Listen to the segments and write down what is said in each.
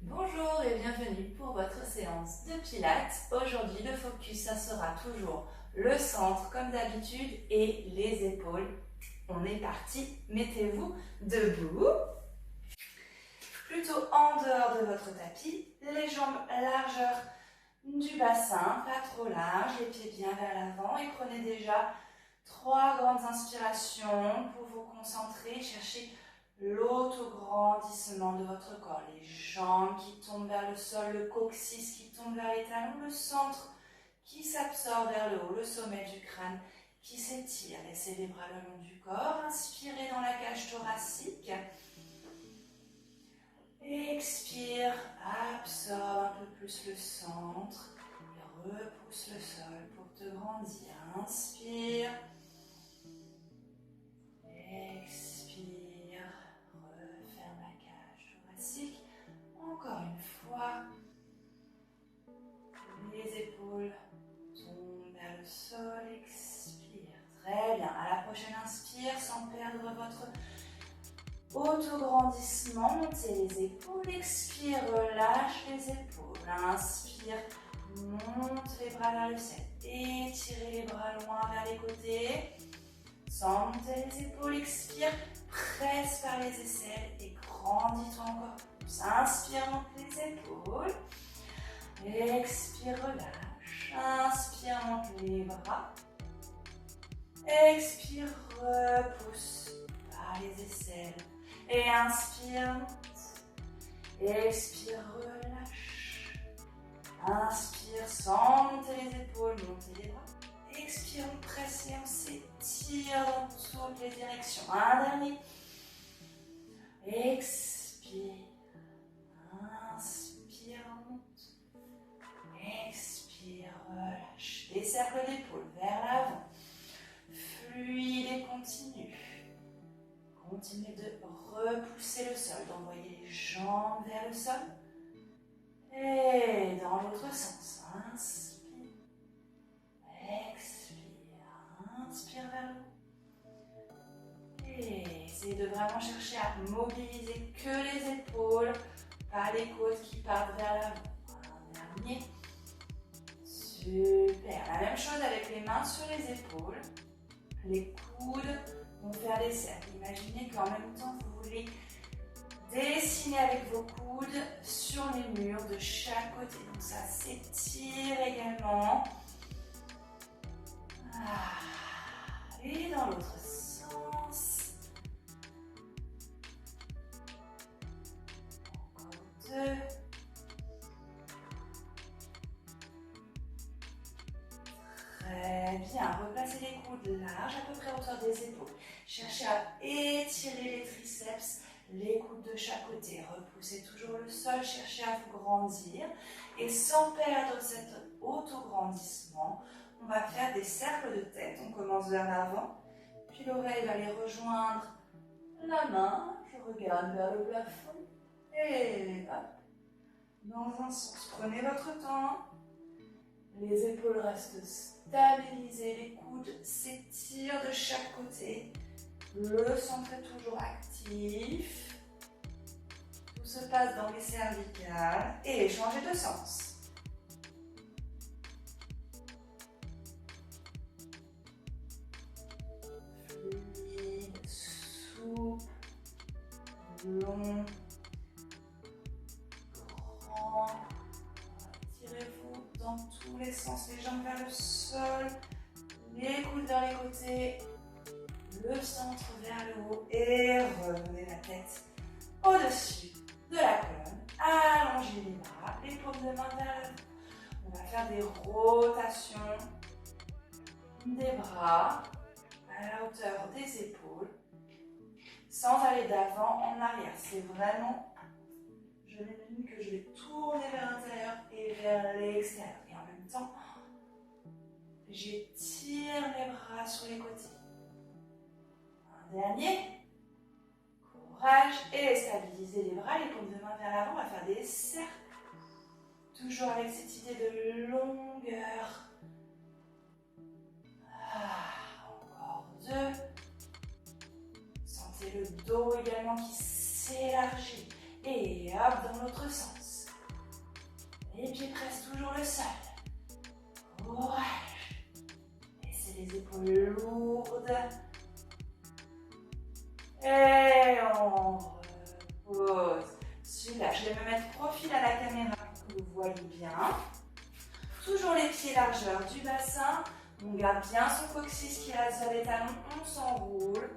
Bonjour et bienvenue pour votre séance de Pilates. Aujourd'hui, le focus, ça sera toujours le centre comme d'habitude et les épaules. On est parti, mettez-vous debout, plutôt en dehors de votre tapis, les jambes largeur du bassin, pas trop large, les pieds bien vers l'avant et prenez déjà 3 grandes inspirations pour vous concentrer, chercher l'autograndissement de votre corps, les jambes qui tombent vers le sol, le coccyx qui tombe vers les talons, le centre qui s'absorbe vers le haut, le sommet du crâne qui s'étire. Laissez les bras le long du corps, inspirez dans la cage thoracique. Expire, absorbe un peu plus le centre et repousse le sol pour te grandir. Inspire, expire, referme la cage thoracique. Encore une fois, les épaules tombent vers le sol, expire. Très bien, à la prochaine inspire, sans perdre votre autograndissement, montez les épaules, expire, relâche les épaules, inspire, monte les bras vers le ciel, étirez les bras loin vers les côtés, sans monter les épaules, expire, presse par les aisselles et grandis-toi encore plus, inspire, monte les épaules, expire, relâche, inspire, monte les bras, expire, repousse par les aisselles. Et inspire, monte. Expire, relâche. Inspire sans monter les épaules, monter les bras. Expire, on presse et on s'étire dans toutes les directions. Un dernier. Expire. Inspire, monte. Expire, relâche. Des cercles d'épaule vers l'avant. Fluide et continue. Continuez de repousser le sol, d'envoyer les jambes vers le sol. Et dans l'autre sens, inspire, expire, inspire vers le haut. Et essayez de vraiment chercher à mobiliser que les épaules, pas les côtes qui partent vers l'avant. Un dernier. Super. La même chose avec les mains sur les épaules, les coudes vont faire des cercles. Imaginez qu'en même temps, vous voulez dessiner avec vos coudes sur les murs de chaque côté. Donc ça s'étire également. Et dans l'autre sens. Encore 2. Très bien, replacez les coudes larges, à peu près à hauteur des épaules. Cherchez à étirer les triceps, les coudes de chaque côté. Repoussez toujours le sol, cherchez à vous grandir. Et sans perdre cet autograndissement, on va faire des cercles de tête. On commence vers l'avant, puis l'oreille va les rejoindre. La main, je regarde vers le plafond. Et hop, dans un sens. Prenez votre temps. Les épaules restent stabilisées, les coudes s'étirent de chaque côté. Le centre est toujours actif. Tout se passe dans les cervicales. Et changez de sens. Fluide, souple, long, grand. Tirez-vous dans tous les sens, les jambes vers le sol, les coudes vers les côtés, le centre vers le haut et revenez la tête au-dessus de la colonne. Allongez les bras, les paumes de main vers l'avant. On va faire des rotations des bras à la hauteur des épaules sans aller d'avant en arrière. C'est vraiment, je m'imagine que je vais tourner vers l'intérieur et vers l'extérieur. Et en même temps, j'étire mes bras sur les côtés. Un dernier. Courage. Et stabilisez les bras, les paumes de main vers l'avant. On va faire des cercles. Toujours avec cette idée de longueur. Encore 2. Sentez le dos également qui s'élargit. Et hop, dans l'autre sens. Les pieds pressent toujours le sol. Courage. Laissez les épaules lourdes. Et on repose. Super, je vais me mettre profil à la caméra pour que vous voyez bien. Toujours les pieds largeur du bassin. On garde bien son coccyx qui reste sur les talons. On s'enroule.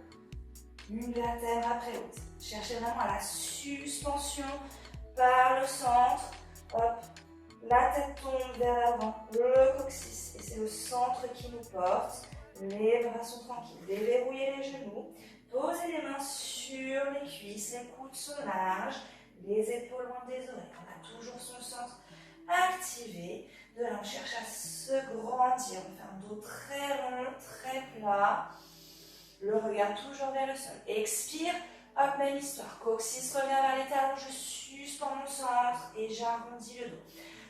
Une vertèbre après l'autre. Cherchez vraiment à la suspension par le centre. Hop. La tête tombe vers l'avant. Le coccyx. Et c'est le centre qui nous porte. Les bras sont tranquilles. Déverrouillez les genoux. Posez les mains sur les cuisses. Les coudes sont larges. Les épaules loin des oreilles. On a toujours son centre activé. De là, on cherche à se grandir. On fait un dos très long, très plat. Le regard toujours vers le sol. Expire. Hop, même histoire. Coccyx revient vers les talons. Je suspends mon centre et j'arrondis le dos.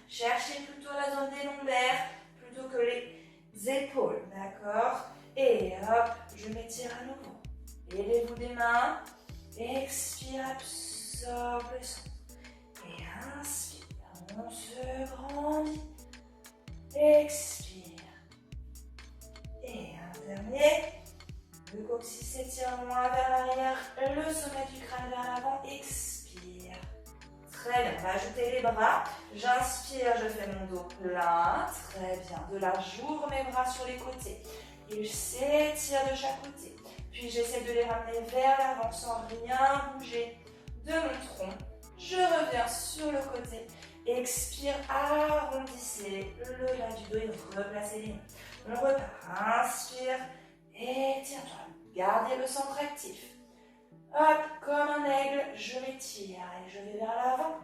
Cherchez plutôt la zone des lombaires plutôt que les épaules. D'accord? Et hop, je m'étire à nouveau. Élevez-vous des mains. Expire, absorbe le centre. Et inspire. On se grandit. Expire. Et un dernier. Le coccyx s'étire loin vers l'arrière. Le sommet du crâne vers l'avant. Expire. Très bien. On va ajouter les bras. J'inspire, je fais mon dos plein. Très bien. De là, j'ouvre mes bras sur les côtés. Ils s'étirent de chaque côté. Puis j'essaie de les ramener vers l'avant sans rien bouger de mon tronc. Je reviens sur le côté. Expire, arrondissez le bas du dos et replacez les mains. On repart. Inspire, étire-toi. Gardez le centre actif. Hop, comme un aigle, je m'étire et je vais vers l'avant.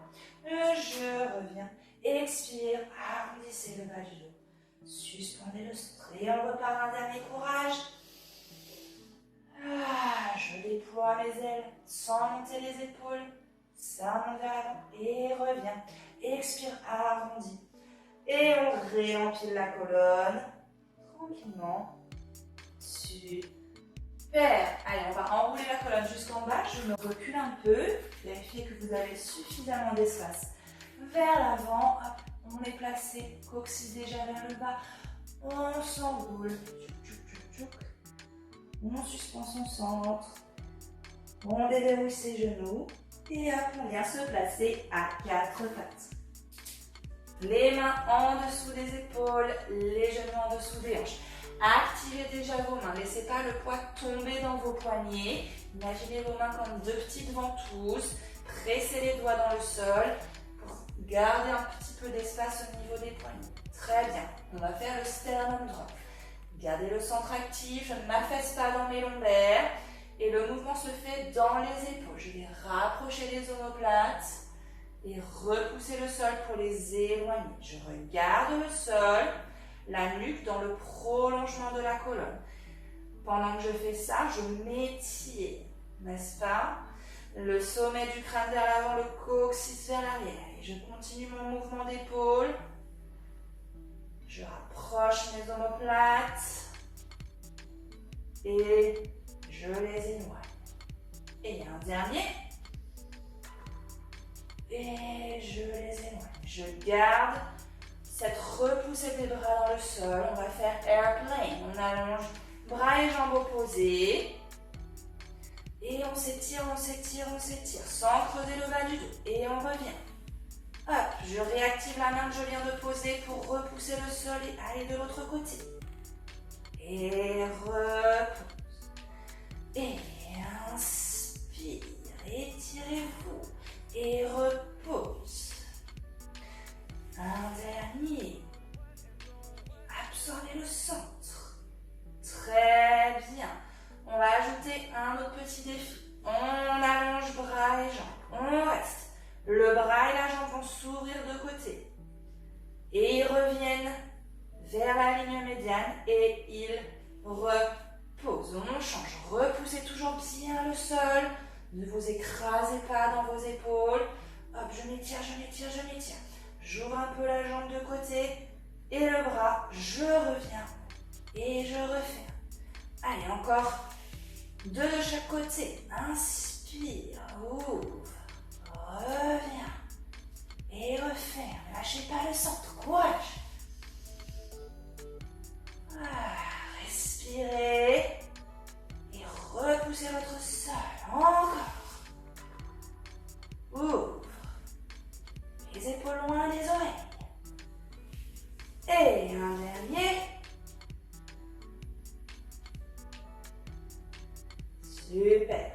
Je reviens. Expire, arrondissez le bas du dos. Suspendez le centre et on repart un dernier courage. Je déploie mes ailes sans monter les épaules. Ça monte vers l'avant et revient. Expire, arrondi. Et on réempile la colonne. Tranquillement. Super. Allez, on va enrouler la colonne jusqu'en bas. Je me recule un peu. Vérifiez que vous avez suffisamment d'espace vers l'avant. Hop, on est placé. Coccyx déjà vers le bas. On s'enroule. On suspend son centre. On déverrouille ses genoux. Et hop, on vient se placer à quatre pattes. Les mains en dessous des épaules, les genoux en dessous des hanches. Activez déjà vos mains. Laissez pas le poids tomber dans vos poignets. Imaginez vos mains comme deux petites ventouses. Pressez les doigts dans le sol pour garder un petit peu d'espace au niveau des poignets. Très bien. On va faire le sternum drop. Gardez le centre actif. Je ne m'affaisse pas dans mes lombaires. Et le mouvement se fait dans les épaules. Je vais rapprocher les omoplates et repousser le sol pour les éloigner. Je regarde le sol, la nuque dans le prolongement de la colonne. Pendant que je fais ça, je m'étire, n'est-ce pas? Le sommet du crâne vers l'avant, le coccyx vers l'arrière. Et je continue mon mouvement d'épaule. Je rapproche mes omoplates. Et je les éloigne. Et un dernier. Et je les éloigne. Je garde cette repoussée des bras dans le sol. On va faire airplane. On allonge bras et jambes opposés. Et on s'étire, on s'étire, on s'étire. Sans creuser le bas du dos. Et on revient. Hop, je réactive la main que je viens de poser pour repousser le sol et aller de l'autre côté. Et repose. Et inspire, étirez-vous et repose. Un dernier. Absorbez le centre. Très bien. On va ajouter un autre petit défi. On allonge bras et jambes. On reste. Le bras et la jambe vont s'ouvrir de côté. Et ils reviennent vers la ligne médiane et ils reposent. On change. Repoussez toujours bien le sol. Ne vous écrasez pas dans vos épaules. Hop, je m'étire, je m'étire, je m'étire. J'ouvre un peu la jambe de côté et le bras. Je reviens et je referme. Allez, encore deux de chaque côté. Inspire, ouvre, reviens et referme. Lâchez pas les épaules loin des oreilles. Et un dernier. Super.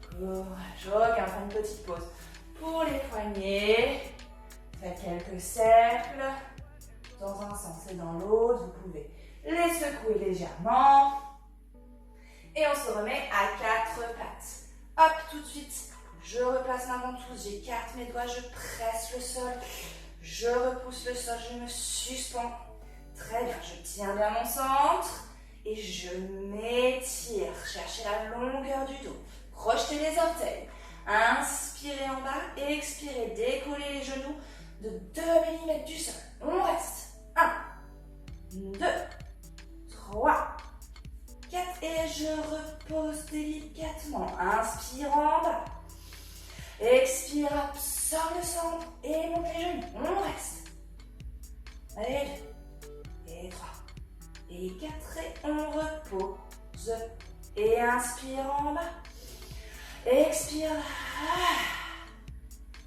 Courage. Ok, on fait une petite pause. Pour les poignets, faites quelques cercles dans un sens et dans l'autre. Vous pouvez les secouer légèrement. Et on se remet à 4 pattes. Hop, tout de suite, je replace ma ventouse, j'écarte mes doigts, je presse le sol, je repousse le sol, je me suspends. Très bien, je tiens bien mon centre et je m'étire. Cherchez la longueur du dos. Projetez les orteils. Inspirez en bas et expirez. Décollez les genoux de 2 mm du sol. On reste. 1, 2, 3, 4 et je repose délicatement. Inspire en bas. Expire, absorbe le centre et monte les genoux. On reste. Allez, 2 et 3 et 4 et on repose. Et inspire en bas. Expire.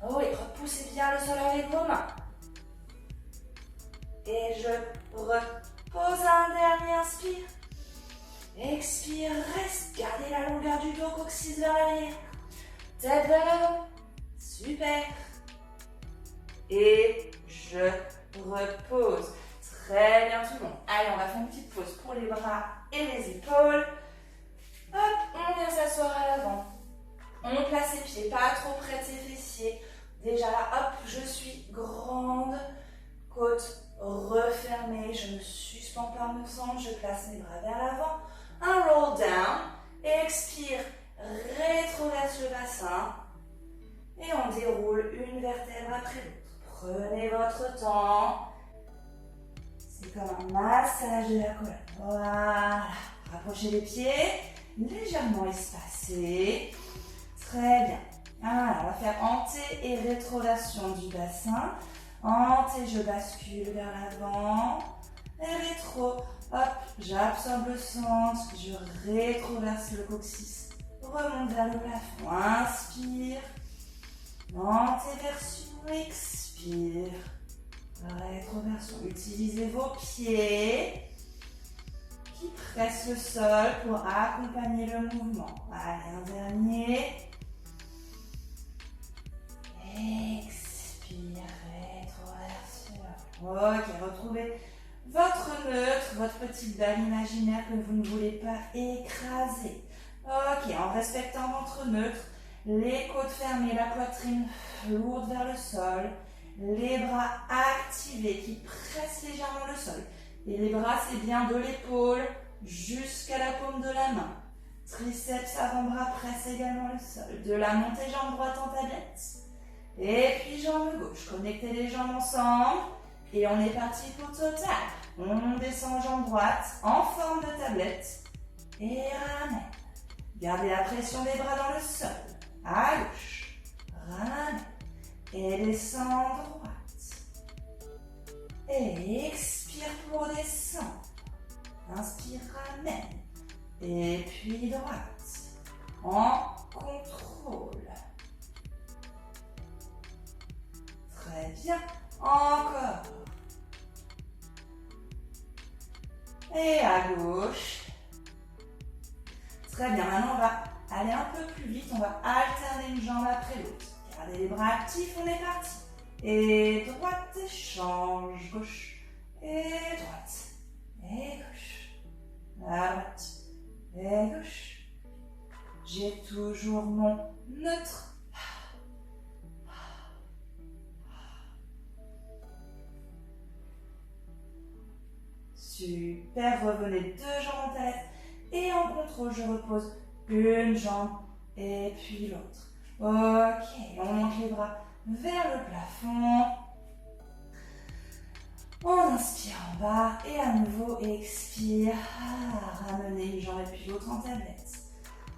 Oh oui, repoussez bien le sol avec vos mains. Et je repose un dernier inspire. Expire, reste. Gardez la longueur du dos, coccyx vers l'arrière. Tête vers l'avant. Super. Et je repose. Très bien tout le monde. Allez, on va faire une petite pause pour les bras et les épaules. Hop, on vient s'asseoir à l'avant. On place les pieds pas trop près de ses fessiers. Déjà là, hop, je suis grande. Côte refermée. Je me suspends par mon centre. Je place mes bras vers l'avant. Un roll down. Expire. Rétroverse le bassin. Et on déroule une vertèbre après l'autre. Prenez votre temps. C'est comme un massage de la colonne. Voilà. Rapprochez les pieds. Légèrement espacés. Très bien. Alors, on va faire hanté et rétroversion du bassin. Hanté, je bascule vers l'avant. Et rétro. Hop, j'absorbe le centre. Je rétroverse le coccyx. Remonte vers le plafond. Inspire. Antéversion. Expire. Rétroversion. Utilisez vos pieds qui pressent le sol pour accompagner le mouvement. Allez, un dernier. Expire, rétroversion. Ok, retrouvez votre neutre, votre petite balle imaginaire que vous ne voulez pas écraser. Ok, en respectant votre neutre, les côtes fermées, la poitrine lourde vers le sol, les bras activés qui pressent légèrement le sol. Et les bras, c'est bien de l'épaule jusqu'à la paume de la main. Triceps avant-bras presse également le sol. De la montée jambe droite en tablette. Et puis jambe gauche. Connectez les jambes ensemble. Et on est parti pour total. On descend jambe droite en forme de tablette. Et ramène. Gardez la pression des bras dans le sol. À gauche. Ramène. Et descend droite. Et expire pour descendre. Inspire, ramène. Et puis droite. En contrôle. Très bien. Encore. Et à gauche. Très bien. Maintenant, on va aller un peu plus vite. On va alterner une jambe après l'autre. Gardez les bras actifs. On est parti. Et droite, échange. Gauche. Et droite. Et gauche. À droite. Et gauche. J'ai toujours mon neutre. Super, revenez 2 jambes en tête et en contrôle, je repose une jambe et puis l'autre. Ok, on monte les bras vers le plafond. On inspire en bas et à nouveau expire. Ramenez une jambe et puis l'autre en tablette.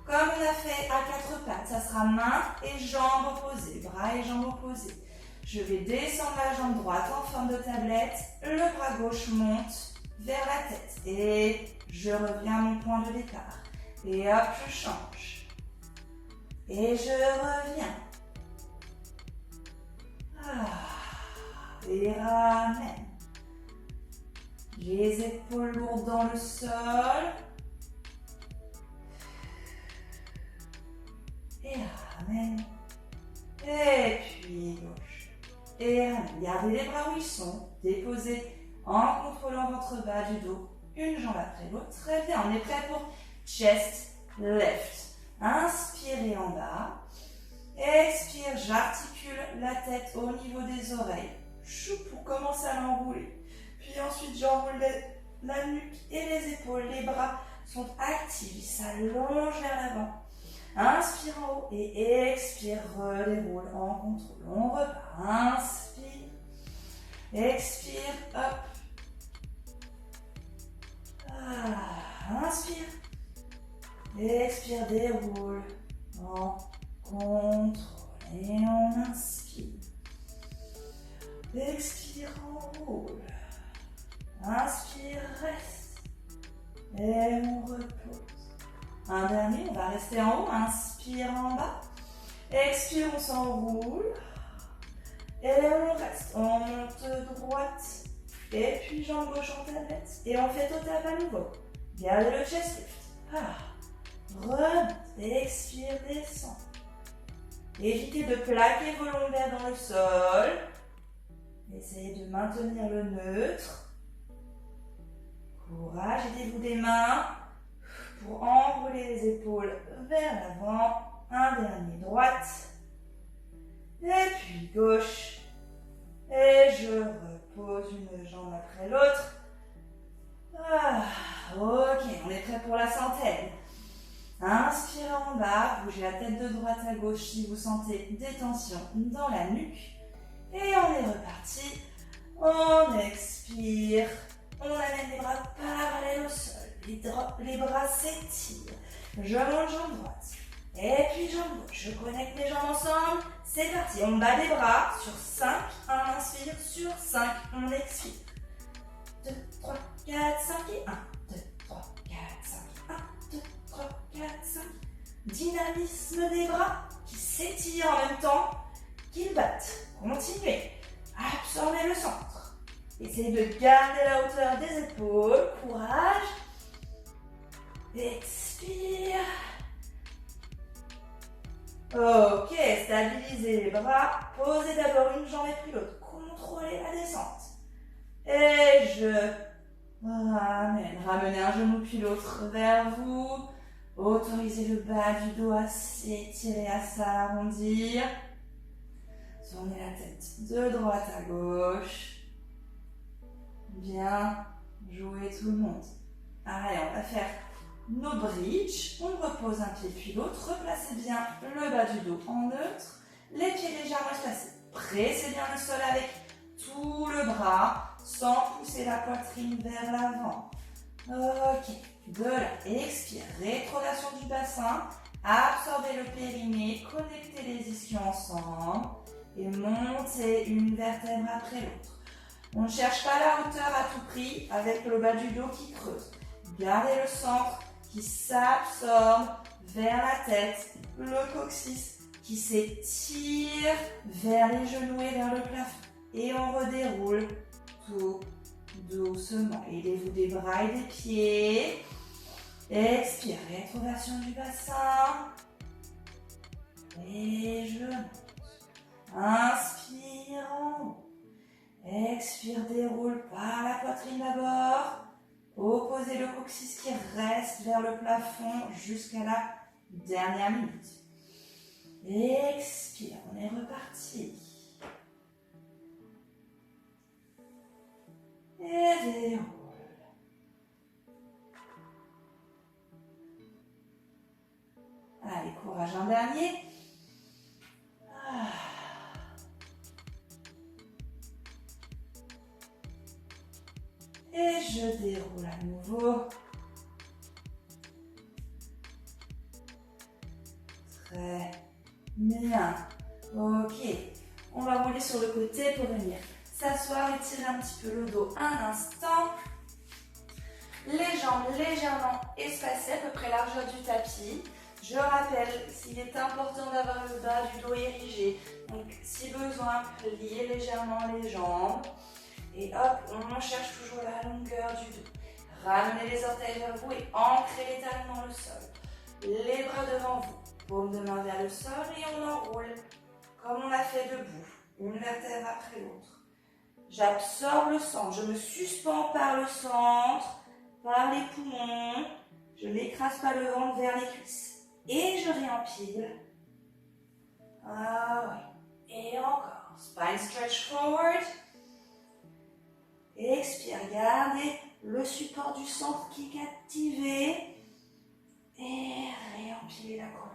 Comme on a fait à 4 pattes, ça sera main et jambes opposées, bras et jambes opposées. Je vais descendre la jambe droite en forme de tablette, le bras gauche monte vers la tête et je reviens à mon point de départ. Et hop, je change. Et je reviens. et ramène. Les épaules lourdes dans le sol. Et ramène. Et puis gauche. Et ramène. Gardez les bras où ils sont. Déposez en contrôlant votre bas du dos. Une jambe après l'autre. Très bien. On est prêt pour chest left. Inspirez en bas. Expire. J'articule la tête au niveau des oreilles. Chou pour commencer à l'enrouler. Puis ensuite, j'enroule la nuque et les épaules. Les bras sont actifs. Ils s'allongent vers l'avant. Inspire en haut et expire. Redéroule en contrôle. On repart. Inspire. Expire. Hop. Inspire. Expire. Déroule en contrôle. Et on inspire. Expire. Enroule. Inspire, reste. Et on repose. Un dernier, on va rester en haut. Inspire en bas. Expire, on s'enroule. Et on reste. On monte droite. Et puis jambe gauche en tablette. Et on fait au table à nouveau. Gardez le chest lift. Remonte. Expire, descend. Évitez de plaquer vos lombaires dans le sol. Essayez de maintenir le neutre. Courage, aidez-vous des mains pour enrouler les épaules vers l'avant. Un dernier, droite. Et puis gauche. Et je repose une jambe après l'autre. Ok, on est prêt pour la centaine. Inspirez en bas, bougez la tête de droite à gauche si vous sentez des tensions dans la nuque. Et on est reparti. On expire. On amène les bras parallèles au sol. Les bras s'étirent. Je monte jambe droite. Et puis jambe gauche. Je connecte les jambes ensemble. C'est parti. On bat les bras sur 5. On inspire. Sur 5. On expire. 2, 3, 4, 5 et 1. 2, 3, 4, 5. 1, 2, 3, 4, 5. Dynamisme des bras qui s'étirent en même temps qu'ils battent. Continuez. Absorbez le centre. Essayez de garder la hauteur des épaules. Courage. Expire. Ok, stabilisez les bras. Posez d'abord une jambe et puis l'autre. Contrôlez la descente. Et je ramène. Ramenez un genou puis l'autre vers vous. Autorisez le bas du dos à s'étirer, à s'arrondir. Tournez la tête de droite à gauche. Bien joué tout le monde. Allez, on va faire nos bridges. On repose un pied puis l'autre. Replacez bien le bas du dos en neutre. Les pieds légèrement espacés. Pressez bien le sol avec tout le bras sans pousser la poitrine vers l'avant. Ok. De là, expire. Rétrogradation du bassin. Absorbez le périnée. Connectez les ischions ensemble. Et montez une vertèbre après l'autre. On ne cherche pas la hauteur à tout prix avec le bas du dos qui creuse. Gardez le centre qui s'absorbe vers la tête, le coccyx qui s'étire vers les genoux et vers le plafond. Et on redéroule tout doucement. Aidez-vous des bras et des pieds. Expire, rétroversion du bassin. Et je monte. Inspire en haut. Expire, déroule par la poitrine d'abord. Opposez le coccyx qui reste vers le plafond jusqu'à la dernière minute. Expire, on est reparti. Et déroule. Allez, courage, un dernier. Et je déroule à nouveau. Très bien. Ok. On va rouler sur le côté pour venir s'asseoir et tirer un petit peu le dos un instant. Les jambes légèrement espacées, à peu près largeur du tapis. Je rappelle s'il est important d'avoir le bas du dos érigé. Donc, si besoin, pliez légèrement les jambes. Et hop, on cherche toujours la longueur du dos. Ramenez les orteils vers vous et ancrez les talons dans le sol. Les bras devant vous, paume de main vers le sol et on enroule comme on l'a fait debout, une vertèbre après l'autre. J'absorbe le centre, je me suspends par le centre, par les poumons. Je n'écrase pas le ventre vers les cuisses. Et je réempile. Ah oui. Et encore. Spine stretch forward. Expire. Gardez le support du centre qui est activé. Et réempilez la colonne.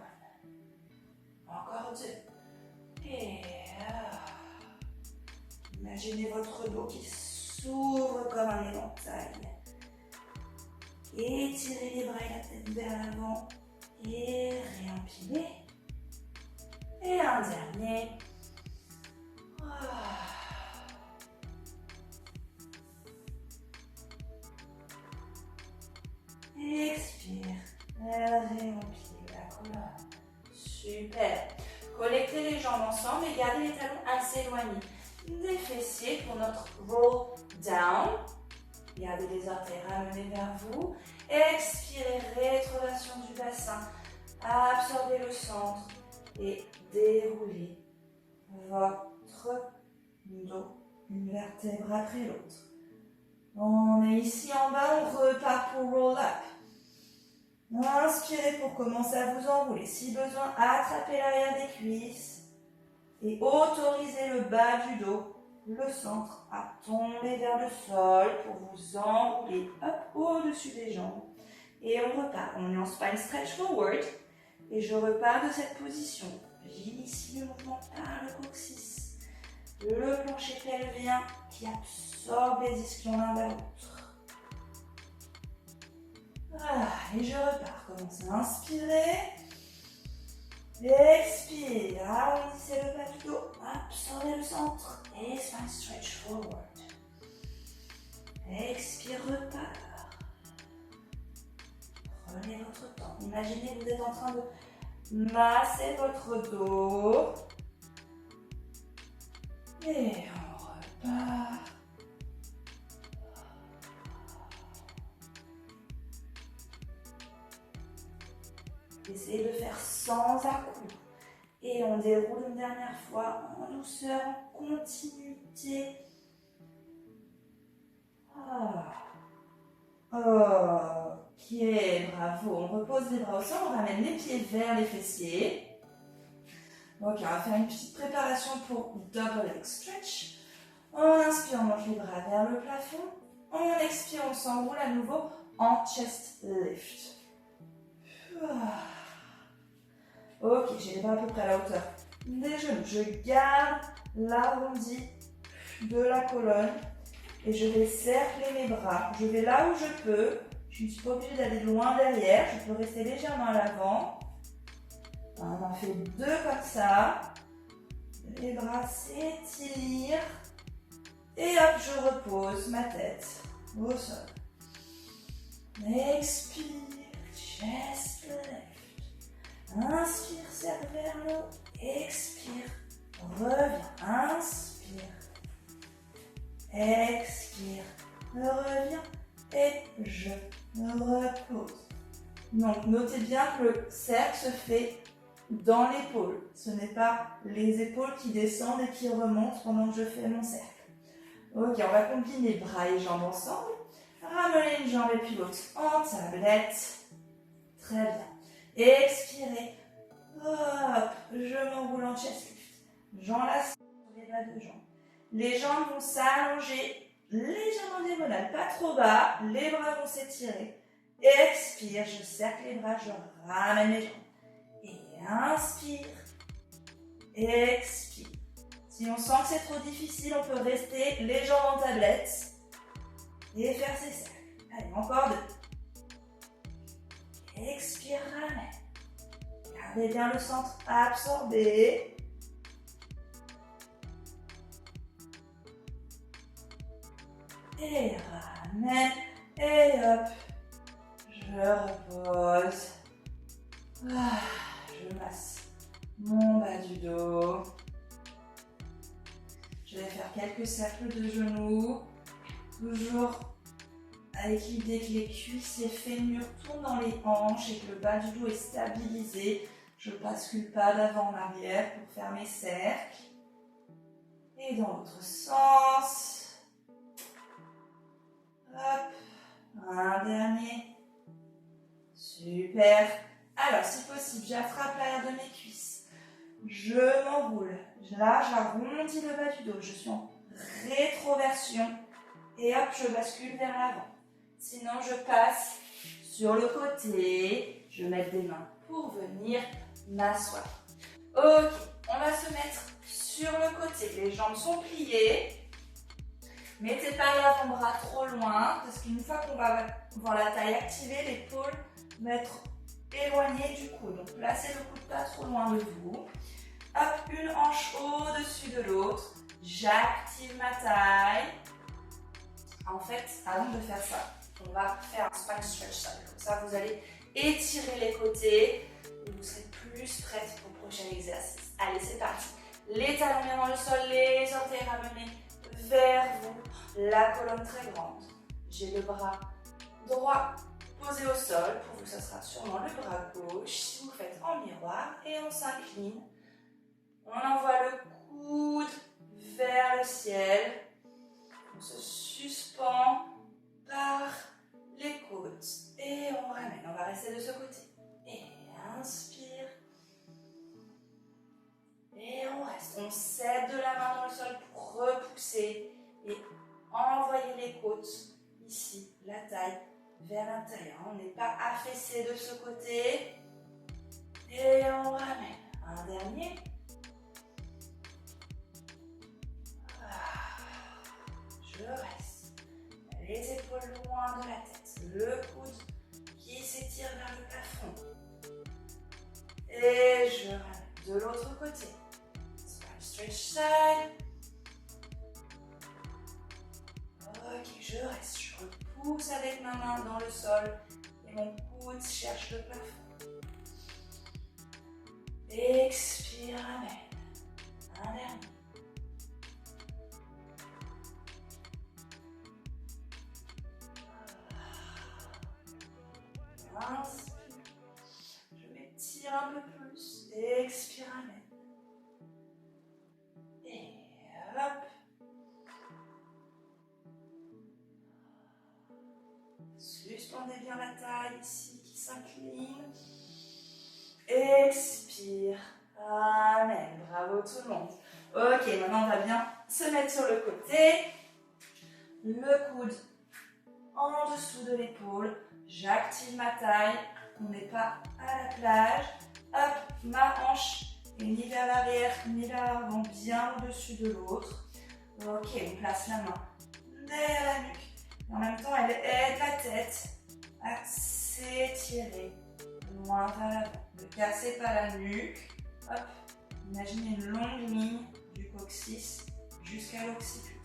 Encore 2. Et imaginez votre dos qui s'ouvre comme un éventail. Étirez les bras et la tête vers l'avant. Et réempilez. Et un dernier. Expire. Réempilez la colonne. Super. Collectez les jambes ensemble et gardez les talons assez éloignés des fessiers pour notre roll down. Gardez les orteils ramenés vers vous. Expirez, rétroversion du bassin. Absorbez le centre et déroulez votre dos, une vertèbre après l'autre. On est ici en bas, on repart pour roll up. Inspirez pour commencer à vous enrouler. Si besoin, attrapez l'arrière des cuisses et autorisez le bas du dos, le centre, à tomber vers le sol pour vous enrouler au-dessus des jambes. Et on repart. On est en spine stretch forward et je repars de cette position. J'initie le mouvement par le coccyx, le plancher pelvien qui absorbe les ischions l'un vers l'autre. Voilà, et je repars. Commencez à inspirer. Expire. Arrondissez le bas du dos. Absorbez le centre. Et spine stretch forward. Expire, repart. Prenez votre temps. Imaginez que vous êtes en train de masser votre dos. Et on repart. Essayez de faire sans à-coups. Et on déroule une dernière fois en douceur, en continuité. Ok, bravo. On repose les bras au sol, on ramène les pieds vers les fessiers. Ok, on va faire une petite préparation pour double leg stretch. On inspire, on monte les bras vers le plafond. On expire, on s'enroule à nouveau en chest lift. Ok, j'ai les bras à peu près à la hauteur des genoux. Je garde l'arrondi de la colonne et je vais cercler mes bras. Je vais là où je peux. Je ne suis pas obligée d'aller loin derrière. Je peux rester légèrement à l'avant. On en fait 2 comme ça. Les bras s'étirent. Et hop, je repose ma tête au sol. Expire, chest lift. Inspire, serre vers le haut. Expire, reviens. Inspire. Expire, reviens. Et je repose. Donc, notez bien que le cercle se fait dans l'épaule. Ce n'est pas les épaules qui descendent et qui remontent pendant que je fais mon cercle. Ok, on va combiner bras et jambes ensemble. Ramenez une jambe et puis l'autre en tablette. Très bien. Expirez. Hop, je m'enroule en chest lift. J'enlace les bas de jambes. Les jambes vont s'allonger légèrement diagonale, pas trop bas. Les bras vont s'étirer. Expire, je cercle les bras, je ramène les jambes. Et inspire. Expire. Si on sent que c'est trop difficile, on peut rester les jambes en tablette et faire ses cercles. Allez, encore 2. Expire, ramène. Gardez bien le centre absorbé. Et ramène. Et hop, je repose. Je masse mon bas du dos. Je vais faire quelques cercles de genoux. Toujours avec l'idée que les cuisses et fémurs tournent dans les hanches et que le bas du dos est stabilisé. Je bascule pas d'avant en arrière pour faire mes cercles. Et dans l'autre sens. Hop. Un dernier. Super. Alors, si possible, j'attrape l'arrière de mes cuisses. Je m'enroule. Là, j'arrondis le bas du dos. Je suis en rétroversion. Et hop, je bascule vers l'avant. Sinon, je passe sur le côté. Je vais mettre des mains pour venir m'asseoir. Ok, on va se mettre sur le côté. Les jambes sont pliées. Mettez pas l'avant-bras trop loin, parce qu'une fois qu'on va voir la taille activée, l'épaule va être éloignée du coude. Donc, placez le coude pas trop loin de vous. Hop, une hanche au-dessus de l'autre. J'active ma taille. En fait, avant de faire ça, on va faire un spine stretch. Comme ça, vous allez étirer les côtés et vous serez plus prête pour le prochain exercice. Allez, c'est parti. Les talons bien dans le sol, les orteils ramenés vers vous. La colonne très grande. J'ai le bras droit posé au sol. Pour vous, ça sera sûrement le bras gauche. Si vous faites en miroir et on s'incline. On envoie le coude vers le ciel. On se suspend par les côtes et on ramène. On va rester de ce côté. Et inspire. Et on reste. On cède de la main dans le sol pour repousser et envoyer les côtes ici, la taille vers l'intérieur. On n'est pas affaissé de ce côté. Et on ramène. Un dernier. Je reste. Les épaules loin de la tête. Le coude qui s'étire vers le plafond. Et je ramène de l'autre côté. Spine stretch side. Ok, je reste. Je repousse avec ma main dans le sol. Et mon coude cherche le plafond. Expire, ramène. Un dernier. Inspire. Je m'étire un peu plus. Expire, ramène. Et hop. Suspendez bien la taille ici qui s'incline. Expire. Amen. Bravo tout le monde. Ok, maintenant on va bien se mettre sur le côté. Le coude en dessous de l'épaule. J'active ma taille. On n'est pas à la plage. Hop, ma hanche est ni vers l'arrière ni vers l'avant, bien au-dessus de l'autre. Ok, on place la main derrière la nuque. En même temps, elle aide la tête à s'étirer loin vers l'avant. Ne cassez pas la nuque. Hop, imaginez une longue ligne du coccyx jusqu'à l'occiput.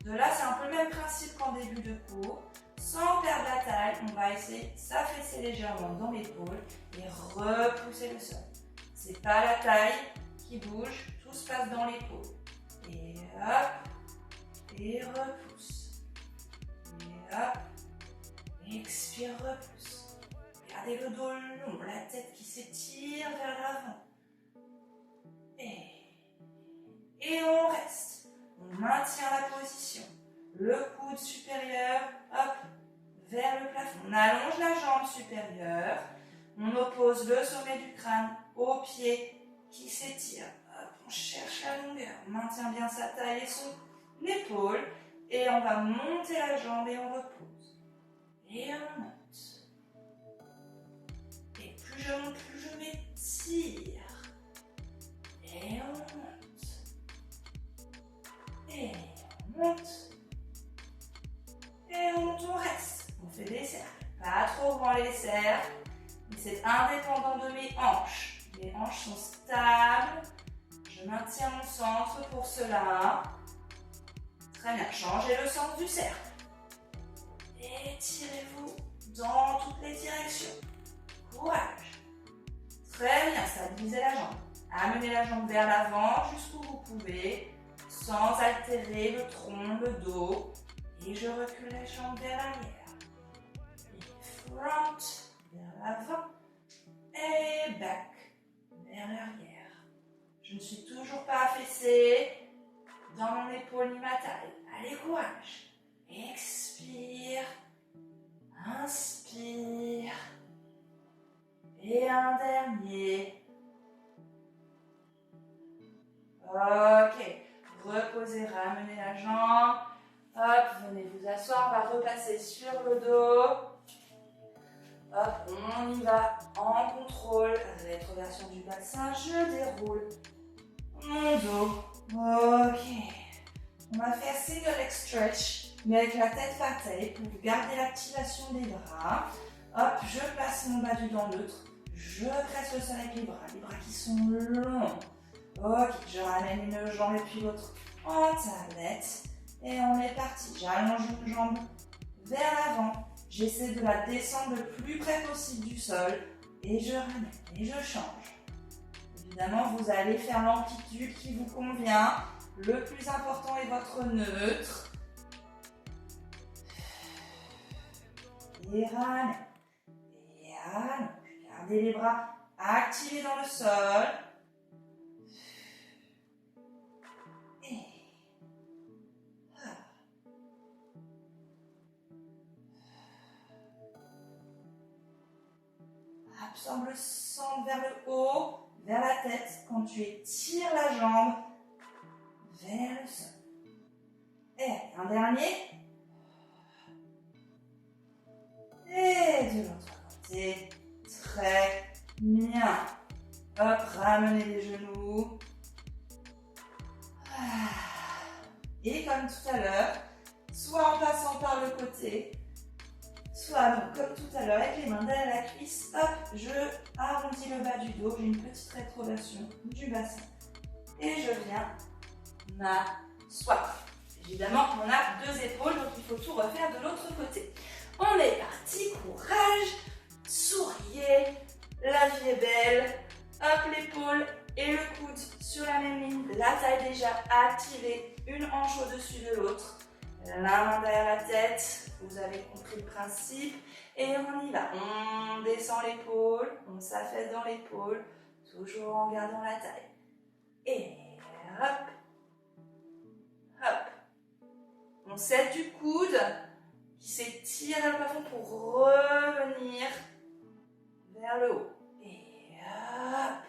De là, c'est un peu le même principe qu'en début de cours. Sans perdre la taille, on va essayer de s'affaisser légèrement dans l'épaule et repousser le sol. C'est pas la taille qui bouge, tout se passe dans l'épaule. Et hop, et repousse. Et hop, expire, repousse. Gardez le dos long, la tête qui s'étire vers l'avant. Et on reste. On maintient la position. Le coude supérieur, hop, vers le plafond. On allonge la jambe supérieure. On oppose le sommet du crâne au pied qui s'étire. Hop, on cherche la longueur. On maintient bien sa taille et son épaule. Et on va monter la jambe et on repose. Et on monte. Et plus je monte, plus je m'étire. Et on monte. Et on monte. Et on monte, on reste. On fait des cercles. Pas trop grand les cercles. Mais c'est indépendant de mes hanches. Les hanches sont stables. Je maintiens mon centre pour cela. Très bien. Changez le sens du cercle. Étirez-vous dans toutes les directions. Courage. Très bien, stabilisez la jambe. Amenez la jambe vers l'avant jusqu'où vous pouvez, sans altérer le tronc, le dos. Et je recule la jambe vers l'arrière. Et front, vers l'avant. Et back, vers l'arrière. Je ne suis toujours pas affaissée dans mon épaule ni ma taille. Allez, courage. Expire. Inspire. Et un dernier. Ok. Reposez, ramenez la jambe. Hop, venez vous asseoir. On va repasser sur le dos. Hop, on y va en contrôle. Rétroversion du bassin. Je déroule mon dos. Ok. On va faire single leg stretch, mais avec la tête par terre pour garder l'activation des bras. Hop, je place mon bas du dent neutre. Je presse le sol avec les bras qui sont longs. Ok, je ramène une jambe et puis l'autre en tablette. Et on est parti. J'allonge une jambe vers l'avant. J'essaie de la descendre le plus près possible du sol. Et je ramène et je change. Évidemment, vous allez faire l'amplitude qui vous convient. Le plus important est votre neutre. Et ramène. Et allonge. Gardez les bras activés dans le sol. Et absorbe le sang vers le haut, vers la tête, quand tu étires la jambe vers le sol. Et un dernier. Et de l'autre côté. Très bien. Hop, ramenez les genoux. Et comme tout à l'heure, soit en passant par le côté, soit donc, comme tout à l'heure, avec les mains derrière la cuisse, hop, je arrondis le bas du dos, j'ai une petite rétroversion du bassin. Et je viens m'asseoir. Évidemment, on a deux épaules, donc il faut tout refaire de l'autre côté. On est parti, courage, souriez, la vie est belle. Hop, l'épaule et le coude sur la même ligne, la taille déjà activée, une hanche au-dessus de l'autre. La main derrière la tête, vous avez compris le principe. Et on y va, on descend l'épaule, on s'affaisse dans l'épaule, toujours en gardant la taille. Et hop, hop. On s'aide du coude qui s'étire vers le plafond pour revenir vers le haut. Et hop.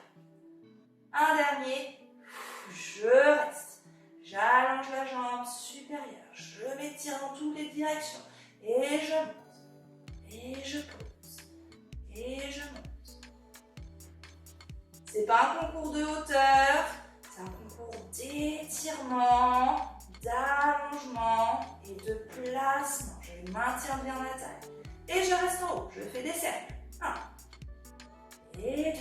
Un dernier, je reste. J'allonge la jambe supérieure, je m'étire dans toutes les directions. Et je monte, et je pose, et je monte. C'est pas un concours de hauteur, c'est un concours d'étirement, d'allongement et de placement. Je maintiens bien ma taille. Et je reste en haut, je fais des cercles. 1 et 2.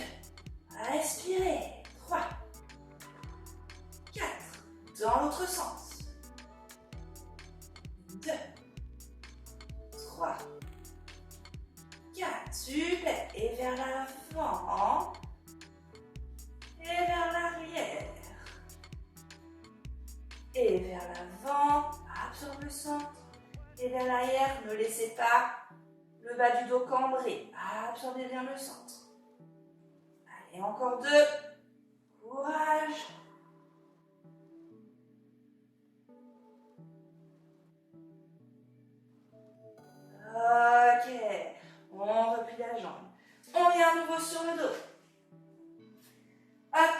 Respirez. 3, 4, dans l'autre sens. 2, 3, 4, super. Et vers l'avant. Et vers l'arrière. Et vers l'avant, absorbe le centre. Et vers l'arrière, ne laissez pas le bas du dos cambré. Absorbez bien le centre. Allez, encore 2. Courage. Ok. On replie la jambe. On est à nouveau sur le dos. Hop.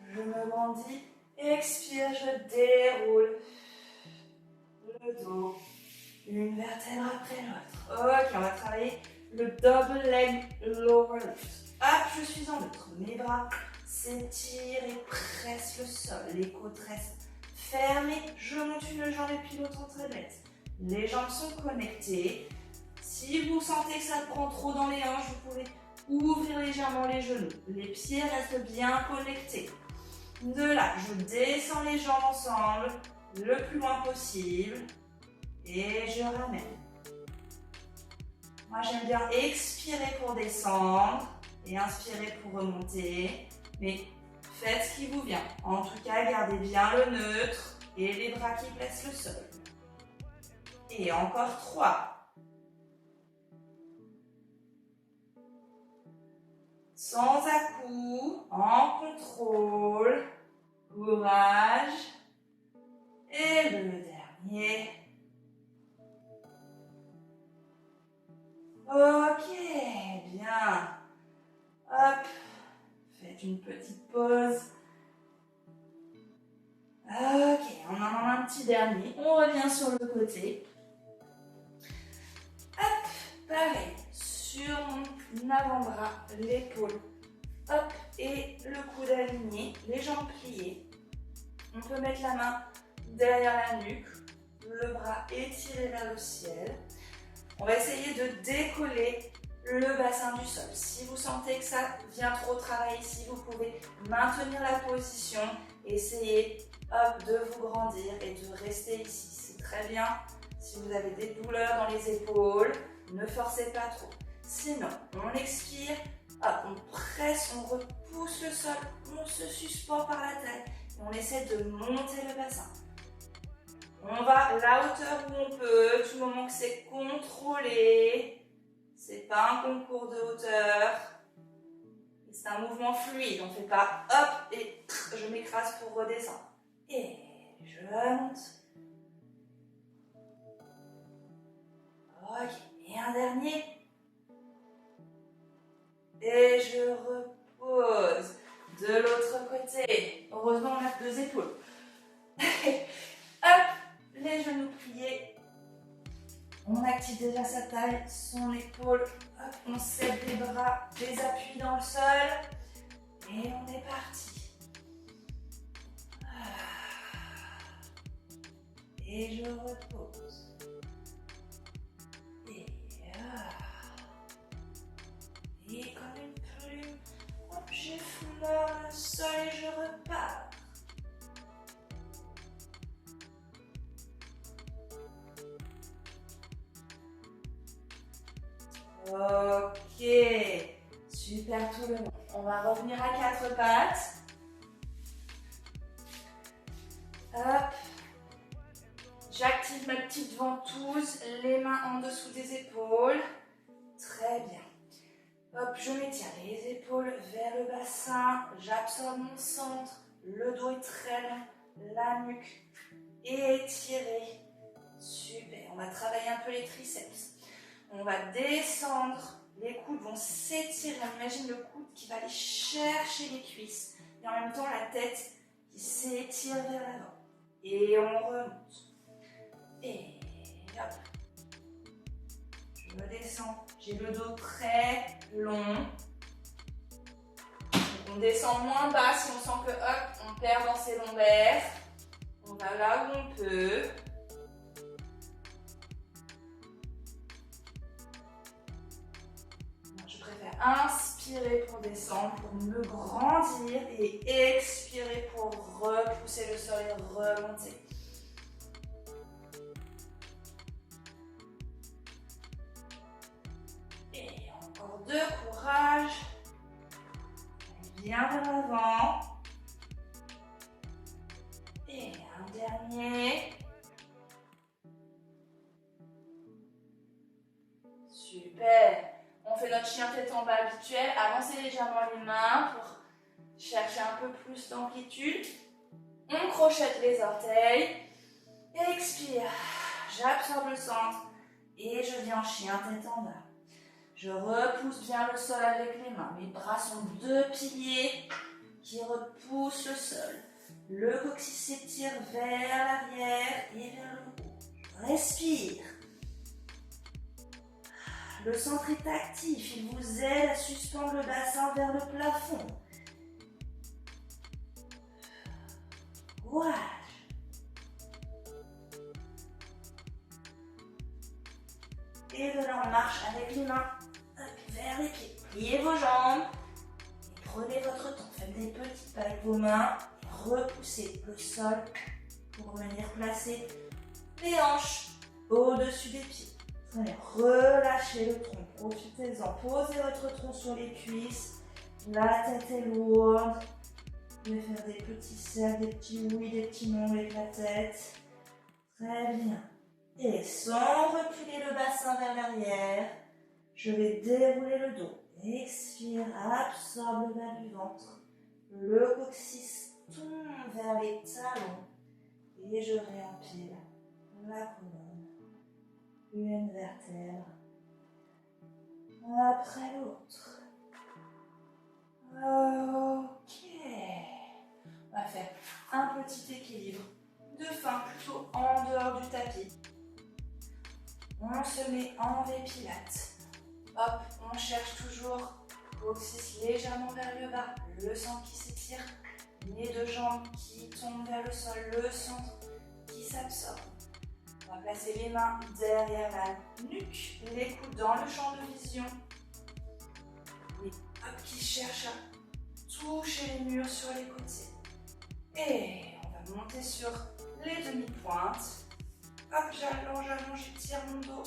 Je me grandis. Expire, je déroule. Le dos. Une vertèbre après l'autre. Ok, on va travailler le double leg lower lift. Hop, je suis en neutre. Mes bras s'étire et presse le sol. Les côtes restent fermées. Je monte une jambe et puis l'autre en tablette. Les jambes sont connectées. Si vous sentez que ça prend trop dans les hanches, vous pouvez ouvrir légèrement les genoux. Les pieds restent bien connectés. De là, je descends les jambes ensemble le plus loin possible. Et je ramène. Moi, j'aime bien expirer pour descendre. et inspirez pour remonter. Mais faites ce qui vous vient. En tout cas, gardez bien le neutre et les bras qui blessent le sol. Et encore 3. Sans à-coups, en contrôle, courage. Et le dernier. Ok, bien. Hop, faites une petite pause. Ok, on en a un petit dernier. On revient sur le côté. Hop, pareil. Sur mon avant-bras, l'épaule. Hop, et le coude aligné, les jambes pliées. On peut mettre la main derrière la nuque, le bras étiré vers le ciel. On va essayer de décoller le bassin du sol. Si vous sentez que ça vient trop travailler ici, vous pouvez maintenir la position, essayer hop, de vous grandir et de rester ici. C'est très bien. Si vous avez des douleurs dans les épaules, ne forcez pas trop. Sinon, on expire, hop, on presse, on repousse le sol, on se suspend par la taille et on essaie de monter le bassin. On va à la hauteur où on peut, du moment que c'est contrôlé. C'est pas un concours de hauteur. C'est un mouvement fluide. On ne fait pas hop et je m'écrase pour redescendre. Et je monte. Ok, et un dernier. Et je repose de l'autre côté. Heureusement, on a 2 épaules. Hop, les genoux pliés. On active déjà sa taille, son épaule. Hop, on serre les bras, les appuis dans le sol. Et on est parti. Et je repose. Et comme une plume, hop, j'effleure le sol et je repars. Ok, super tout le monde. On va revenir à 4 pattes. Hop. J'active ma petite ventouse, les mains en dessous des épaules. Très bien. Hop, je m'étire les épaules vers le bassin. J'absorbe mon centre. Le dos est très long. La nuque est étirée. Super. On va travailler un peu les triceps. On va descendre. Les coudes vont s'étirer. On imagine le coude qui va aller chercher les cuisses. Et en même temps, la tête qui s'étire vers l'avant. Et on remonte. Et hop. Je descends. J'ai le dos très long. On descend moins bas si on sent que hop, on perd dans ses lombaires. On va là où on peut. Je préfère inspirer pour descendre, pour me grandir et expirer pour repousser le sol et remonter. Et encore 2, courage. Bien vers l'avant. Et un dernier. Super. On fait notre chien tête en bas habituel. Avancez légèrement les mains pour chercher un peu plus d'amplitude. On crochette les orteils. Expire. J'absorbe le centre. Et je viens en chien tête en bas. Je repousse bien le sol avec les mains. Mes bras sont 2 piliers qui repoussent le sol. Le coccyx s'étire vers l'arrière et vers le haut. Je respire. Le centre est actif. Il vous aide à suspendre le bassin vers le plafond. Courage. Et de là, on marche avec les mains vers les pieds. Pliez vos jambes. Et prenez votre temps. Faites des petits pas avec vos mains. Et repoussez le sol pour venir placer les hanches au-dessus des pieds. Allez, relâchez le tronc. Profitez-en. Posez votre tronc sur les cuisses. La tête est lourde. Vous pouvez faire des petits cercles, des petits oui, des petits non avec la tête. Très bien. Et sans reculer le bassin vers l'arrière, je vais dérouler le dos. Expire, absorbe le bas du ventre. Le coccyx tombe vers les talons. Et je réempile la colonne. Une vertèbre après l'autre. Ok. On va faire un petit équilibre de fin plutôt en dehors du tapis. On se met en V-Pilates. Hop, on cherche toujours coccyx légèrement vers le bas, le sang qui s'étire, les deux jambes qui tombent vers le sol, le centre qui s'absorbe. On va placer les mains derrière la nuque, les coudes dans le champ de vision. Oui, hop, qui cherche à toucher les murs sur les côtés. Et on va monter sur les demi-pointes. Hop, j'allonge, j'étire mon dos.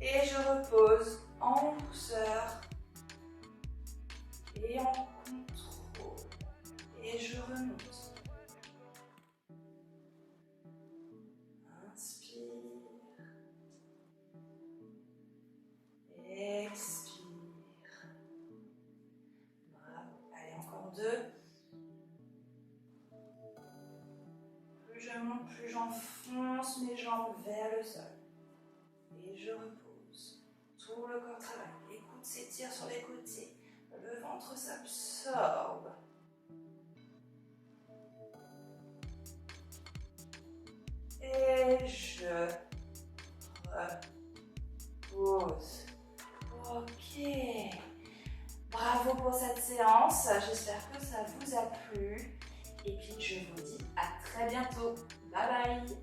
Et je repose en douceur et en contrôle. Et je remonte. Inspire. Expire. Bravo. Allez, encore deux. Plus je monte, plus j'enfonce mes jambes vers le sol. Et je repose. Tout le corps travaille. Les coudes s'étirent sur les côtés. Le ventre s'absorbe. Et je repose. Ok. Bravo pour cette séance. J'espère que ça vous a plu. Et puis je vous dis à très bientôt. Bye bye.